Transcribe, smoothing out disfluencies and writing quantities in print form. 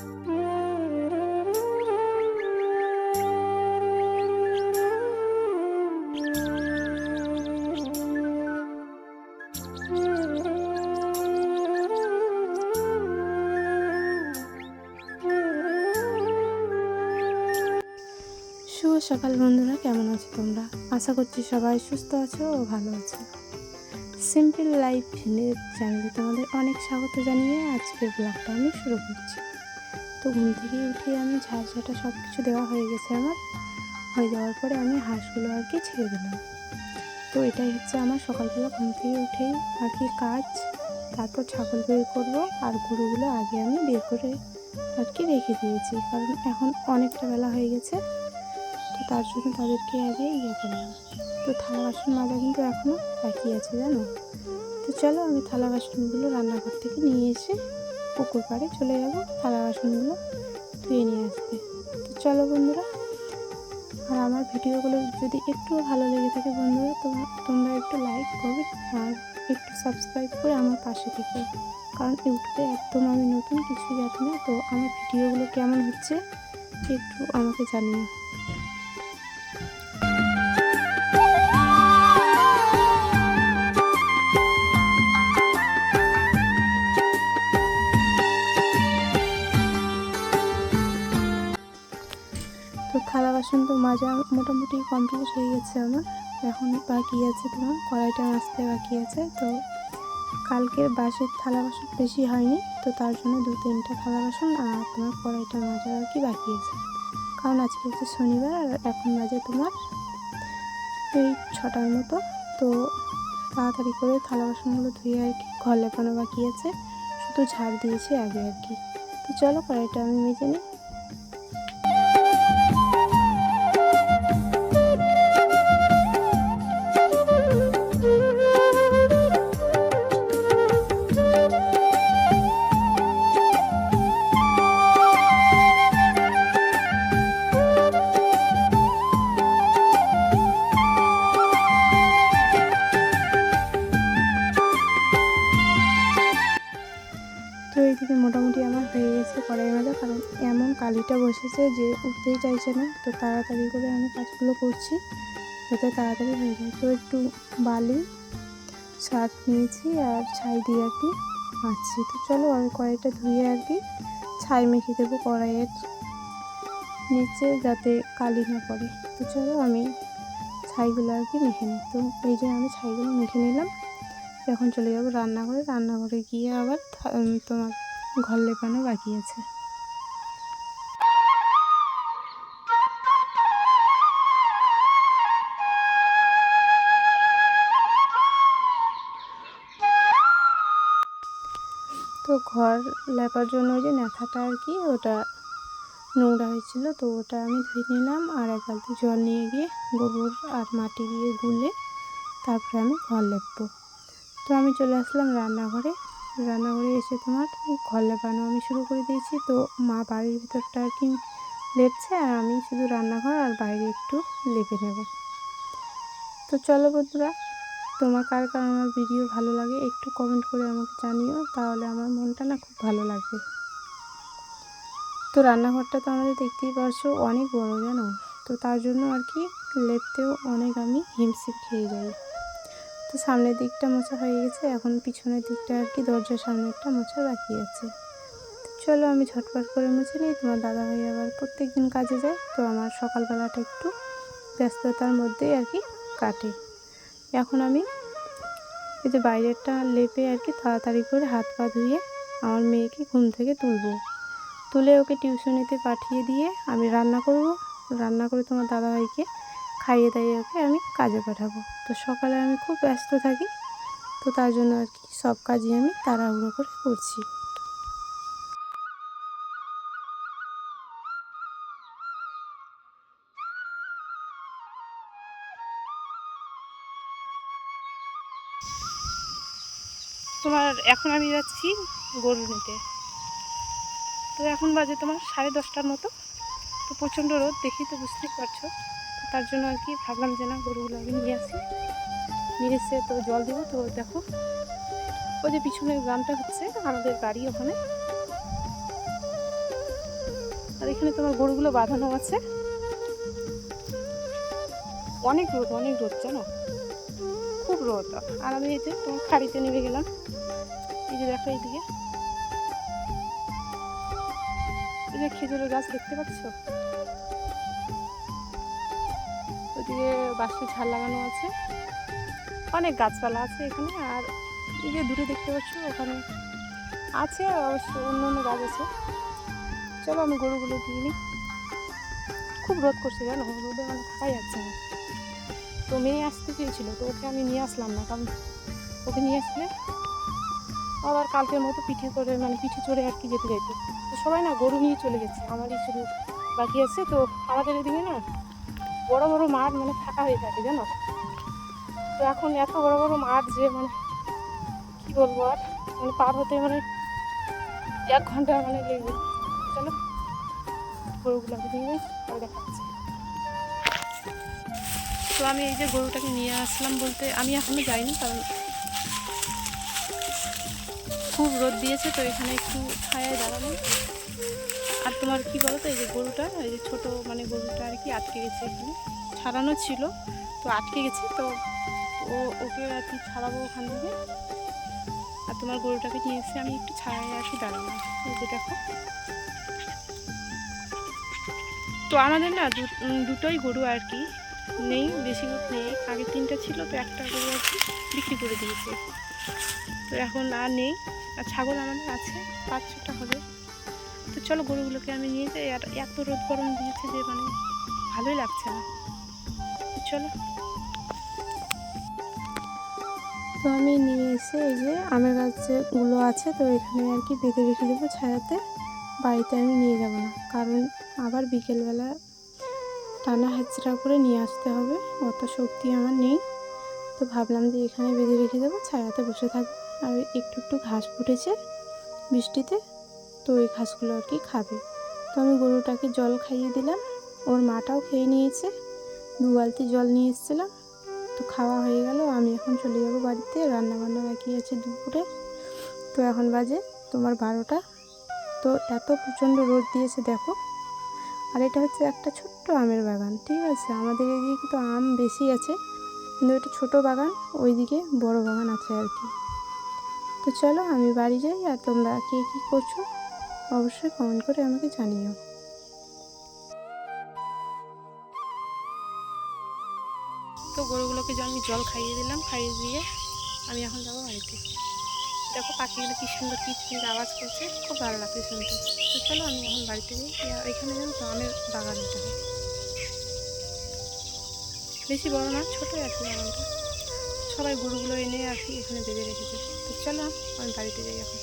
শুভ সকাল বন্ধুরা, কেমন আছো তোমরা? আশা করছি সবাই সুস্থ আছো ও ভালো আছো। সিম্পল লাইফ চ্যানেলে তোমাদের অনেক স্বাগত জানিয়ে আজকের ব্লগটা আমি শুরু করছি। তো ঘুম থেকে উঠে আমি ঝাড়ঝাটা সব কিছু দেওয়া হয়ে গেছে আমার। হয়ে যাওয়ার পরে আমি হাঁসগুলো আর কি ছেড়ে দিলাম। তো এটাই হচ্ছে আমার সকালবেলা ঘুম থেকে উঠেই আর কি কাজ। তারপর ছাগল বের করব, আর গরুগুলো আগে আমি বের করে আর কি রেখে দিয়েছি, কারণ এখন অনেকটা বেলা হয়ে গেছে। তো তার জন্য তাদেরকে আগে করলাম। তো থালা বাসন মাজা কিন্তু এখনও বাকি আছে, জানো। তো চলো আমি থালা বাসনগুলো রান্নাঘর থেকে নিয়ে এসে পুকুর পাড়ে চলে যাব থালা বাসনগুলো ধুয়ে নিয়ে আসতে। তো চলো বন্ধুরা, আর আমার ভিডিওগুলো যদি একটু ভালো লেগে থাকে বন্ধুরা, তো তোমরা একটু লাইক করবে আর একটু সাবস্ক্রাইব করে আমার পাশে থেকে, কারণ ইউটিউবে একদম আমি নতুন, কিছুই জানি না। তো আমার ভিডিওগুলো কেমন হচ্ছে একটু আমাকে জানিও। তো থালা বাসন তো মাজা মোটামুটি কমপ্লিট হয়ে গেছে আমার। এখন বাকি আছে তোমার কড়াইটা মাজতে বাকি আছে। তো কালকের বাসের থালা বাসন বেশি হয়নি, তো তার জন্য 2-3টা থালা বাসন আর তোমার কড়াইটা মাজা আর কি বাকি আছে, কারণ আজকে হচ্ছে শনিবার আর এখন বাজে তোমার এই 6টার মতো। তো তাড়াতাড়ি করে থালা বাসনগুলো ধুয়ে আর কি ঘর লেপানো বাকি আছে, শুধু ঝাড় দিয়েছি আগে আর কি। তো চলো কড়াইটা আমি মেজে নিই। তো এইদিকে মোটামুটি আমার হয়ে গেছে কড়াই মাজা, কারণ এমন কালিটা বসেছে যে উঠতেই চাইছে না। তো তাড়াতাড়ি করে আমি কাজগুলো করছি যাতে তাড়াতাড়ি হয়ে যায়। তো একটু বালি সার্ফ নিয়েছি আর ছাই দিয়ে আর কি মাজছি। তো চলো আমি কড়াইটা ধুয়ে আর কি ছাই মেখে দেবো কড়াইয়ের নিচে, যাতে কালি না পড়ে। তো চলো আমি ছাইগুলো আর কি মেখে নিই। তো এই যে আমি ছাইগুলো মেখে নিলাম। এখন চলে যাবো রান্নাঘরে। রান্নাঘরে গিয়ে আবার তোমার ঘর লেপানো বাকি আছে। তো ঘর লেপার জন্য ওই যে ন্যাথাটা আর কি ওটা নোংরা হয়েছিল, তো ওটা আমি ধুয়ে নিলাম আর এক বালতি জল নিয়ে গিয়ে গোবর আর মাটি দিয়ে গুলে তারপরে আমি ঘর লেপবো। তো আমি চলে আসলাম রান্নাঘরে। রান্নাঘরে এসে তোমার ঘর লেপানো আমি শুরু করে দিয়েছি। তো মা বাড়ির ভিতরটা আর কি লেপছে আর আমি শুধু রান্নাঘর আর বাইরে একটু লেপে নেব। তো চলো বন্ধুরা, তোমার কার কার আমার ভিডিও ভালো লাগে একটু কমেন্ট করে আমাকে জানিও, তাহলে আমার মনটা না খুব ভালো লাগবে। তো রান্নাঘরটা তো আমাদের দেখতেই পারছো অনেক বড়, জানো। তো তার জন্য আর কি লেপতেও অনেক আমি হিমশিম খেয়ে যাই। তো সামনের দিকটা মোছা হয়ে গেছে, এখন পিছনের দিকটা আর কি দরজার সামনেরটা মোছা বাকি আছে। তো চলো আমি ঝটপট করে মুছে নিই। তোমার দাদাভাই আবার প্রত্যেক দিন কাজে যায়, তো আমার সকালবেলাটা একটু ব্যস্ততার মধ্যেই আর কি কাটে। এখন আমি এই যে বাইরেরটা লেপে আর কি তাড়াতাড়ি করে হাত পা ধুয়ে আমার মেয়েকে ঘুম থেকে তুলে ওকে টিউশনিতে পাঠিয়ে দিয়ে আমি রান্না করব। রান্না করে তোমার দাদাভাইকে খাইয়ে দাইয়ে ওকে আমি কাজে পাঠাবো। তো সকালে আমি খুব ব্যস্ত থাকি, তো তার জন্য আর কি সব কাজই আমি তাড়াহুড়ো করে করছি। তোমার এখন আমি যাচ্ছি গরু নিতে। তো এখন বাজে তোমার 10:30টার মতো। তো প্রচণ্ড রোদ, দেখি তো বুঝতেই পারছো। তো তার জন্য আর কি ভাবলাম যে না, গরুগুলো আমি নিয়ে আসি। নিয়ে এসে তো জল দেবো। তো দেখো ওই যে পিছনের গ্রামটা হচ্ছে আমাদের বাড়ি, ওখানে এখানে তোমার গরুগুলো বাঁধানো আছে। অনেক রোদ জানো, খুব রোদ। আর আমি এই যে তোমার খাড়িতে নেমে গেলাম। এই যে দেখো এইদিকে এই যে খেজুরের গাছ দেখতে পাচ্ছ, ওইদিকে বাঁশের ঝাড় লাগানো আছে, অনেক গাছপালা আছে এখানে। আর এই যে দূরে দেখতে পাচ্ছ ওখানে আছে অবশ্য অন্য অন্য গাছ আছে। চলো আমি গরুগুলো দিয়ে নিই। খুব রোদ করছে জানো, রোদে মানে থাকাই যাচ্ছে না। তো মেয়ে আসতে চেয়েছিল, তো ওকে আমি নিয়ে আসলাম না, কারণ ওকে নিয়ে আসলে আবার কালকের মতো পিঠে করে মানে পিঠে চড়ে আর কি যেতে যাইতো। তো সবাই না গরু নিয়ে চলে গেছে, আমারই শুধু বাকি আছে। তো আমাদের এদিকে না বড় বড় মাঠ মানে ফাঁকা হয়ে থাকে জানো। তো এখন এত বড় বড় মাঠ যে মানে কী বলবো আর, মানে পার হতে মানে 1 ঘন্টা মানে লেগে। চলো গরুগুলোকে নিয়ে পরে দেখাচ্ছি। তো আমি এই যে গরুটাকে নিয়ে আসলাম, বলতে আমি এখনও যাইনি, কারণ খুব রোদ দিয়েছে। তো এখানে একটু ছায়ায় দাঁড়ানো। আর তোমার কি বলো তো, এই যে গরুটা, এই যে ছোটো মানে গরুটা আর কি আটকে গেছে, এখানে ছাড়ানো ছিল তো আটকে গেছে। তো ওকে আর কি ছাড়াবো ওখান থেকে। আর তোমার গরুটাকে নিয়ে এসে আমি একটু ছায়ায় আর কি দাঁড়ালাম। এই যে দেখো, তো আমাদের না দুটোই গরু আর কি নেই, বেশি গরু নেই। আগে 3টা ছিল, তো একটা গরু আর কি বিক্রি করে দিয়েছে, তো এখন আর নেই। আর ছাগল আমাদের আছে 5-6টা হবে। তো চলো গরুগুলোকে আমি নিয়ে যাই। আর এত রোদ গরম দিয়েছে যে মানে ভালোই লাগছে না। তো চলো। তো আমি নিয়ে এসে এই যে আমের গাছগুলো আছে, তো এখানে আর কি বেঁধে রেখে দেবো ছায়াতে। বাড়িতে আমি নিয়ে যাব না, কারণ আবার বিকেলবেলা টানা হাঁচড়া করে নিয়ে আসতে হবে, অত শক্তি আমার নেই। তো ভাবলাম যে এখানে বেঁধে রেখে দেবো, ছায়াতে বসে থাকবে। আর একটু একটু ঘাস ফুটেছে বৃষ্টিতে, তো ওই ঘাসগুলো আর কি খাবে। তো আমি গরুটাকে জল খাইয়ে দিলাম, ওর মাটাও খেয়ে নিয়েছে। 2 বালতি জল নিয়ে এসেছিলাম, তো খাওয়া হয়ে গেল। আমি এখন চলে যাব বাড়িতে, রান্নাবান্না বাকি আছে দুপুরে। তো এখন বাজে তোমার 12টা। তো এত প্রচণ্ড রোদ দিয়েছে দেখো। আর এটা হচ্ছে একটা ছোট্ট আমের বাগান, ঠিক আছে। আমাদের এদিকে তো আম বেশি আছে, কিন্তু এটা ছোটো বাগান, ওইদিকে বড় বাগান আছে আর কি। তো চলো আমি বাড়ি যাই। আর তোমরা কে কী করছো অবশ্যই কমেন্ট করে আমাকে জানিও। তো গরুগুলোকে আমি জল খাইয়ে দিলাম, খাইয়ে দিয়ে আমি এখন যাবো বাড়িতে। দেখো পাখিগুলো কী সুন্দর কিচির আওয়াজ করছে, খুব ভালো লাগছে শুনতে। তো চলো আমি এখন বাড়িতে যাই। এখানে জানো তো আমের বাগান, এটা বেশি বড় না, ছোটোই আর কি বাগানটা। সবাই গরুগুলো এনে আর কি এখানে বেঁধে রেখেছে। তো চলো আমি বাড়িতে যাই এখন।